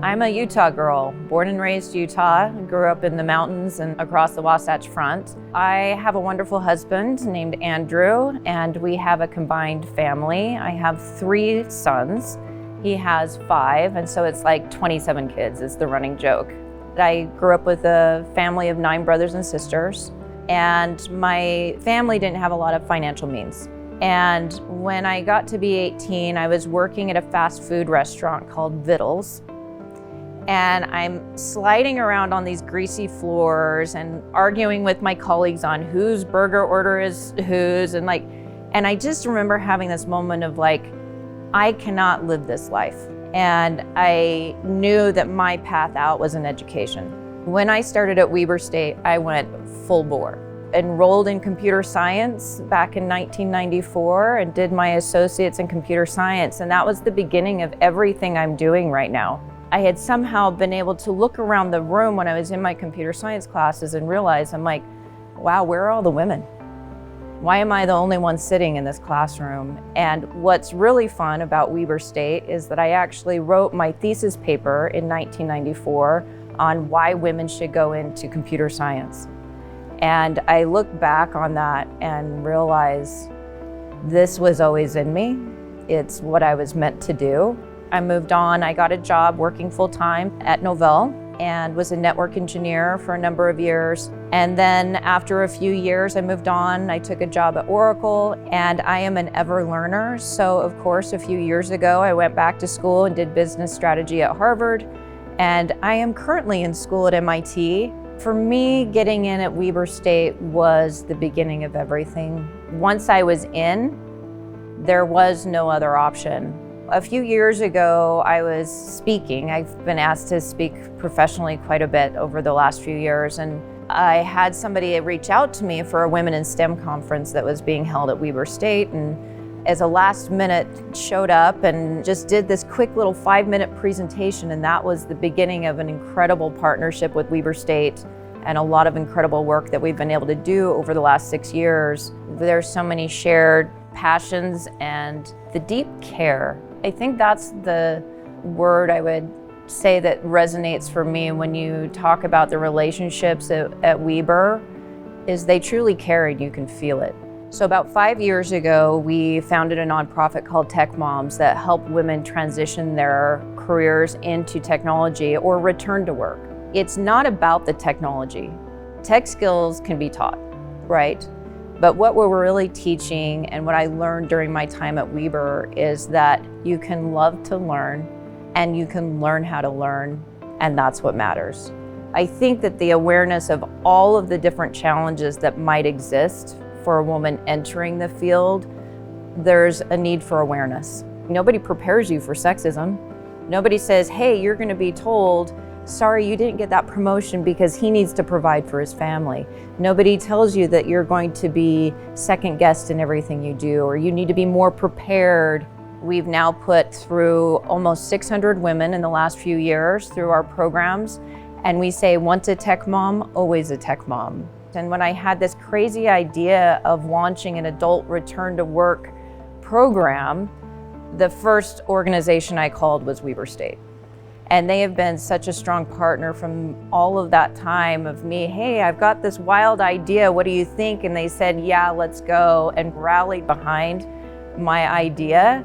I'm a Utah girl, born and raised Utah, grew up in the mountains and across the Wasatch Front. I have a wonderful husband named Andrew, and we have a combined family. I have 3 sons. He has 5, and so it's like 27 kids is the running joke. I grew up with a family of 9 brothers and sisters, and my family didn't have a lot of financial means. And when I got to be 18, I was working at a fast food restaurant called Vittles. And I'm sliding around on these greasy floors and arguing with my colleagues on whose burger order is whose. And I just remember having this moment of I cannot live this life. And I knew that my path out was in education. When I started at Weber State, I went full bore. Enrolled in computer science back in 1994 and did my associates in computer science. And that was the beginning of everything I'm doing right now. I had somehow been able to look around the room when I was in my computer science classes and realize, I'm like, wow, where are all the women? Why am I the only one sitting in this classroom? And what's really fun about Weber State is that I actually wrote my thesis paper in 1994 on why women should go into computer science. And I look back on that and realize this was always in me. It's what I was meant to do. I moved on, I got a job working full-time at Novell and was a network engineer for a number of years. And then after a few years, I moved on, I took a job at Oracle, and I am an ever learner. So of course, a few years ago, I went back to school and did business strategy at Harvard. And I am currently in school at MIT. For me, getting in at Weber State was the beginning of everything. Once I was in, there was no other option. A few years ago, I was speaking. I've been asked to speak professionally quite a bit over the last few years, and I had somebody reach out to me for a Women in STEM conference that was being held at Weber State, and as a last minute showed up and just did this quick little 5-minute presentation, and that was the beginning of an incredible partnership with Weber State and a lot of incredible work that we've been able to do over the last 6 years. There's so many shared passions and the deep care. I think that's the word I would say that resonates for me when you talk about the relationships at Weber, is they truly care and you can feel it. So about 5 years ago, we founded a nonprofit called Tech Moms that help women transition their careers into technology or return to work. It's not about the technology. Tech skills can be taught, right? But what we're really teaching and what I learned during my time at Weber is that you can love to learn and you can learn how to learn, and that's what matters. I think that the awareness of all of the different challenges that might exist for a woman entering the field, there's a need for awareness. Nobody prepares you for sexism. Nobody says, hey, you're gonna be told, sorry, you didn't get that promotion because he needs to provide for his family. Nobody tells you that you're going to be second guessed in everything you do, or you need to be more prepared. We've now put through almost 600 women in the last few years through our programs, and we say once a tech mom, always a tech mom. And when I had this crazy idea of launching an adult return to work program, the first organization I called was Weber State. And they have been such a strong partner from all of that time of me, hey, I've got this wild idea, what do you think? And they said, yeah, let's go, and rallied behind my idea.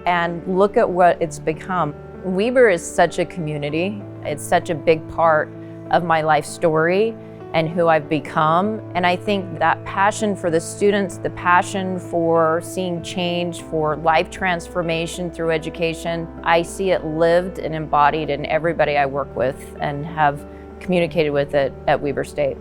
And look at what it's become. Weber is such a community. It's such a big part of my life story and who I've become. And I think that passion for the students, the passion for seeing change, for life transformation through education, I see it lived and embodied in everybody I work with and have communicated with it at Weber State.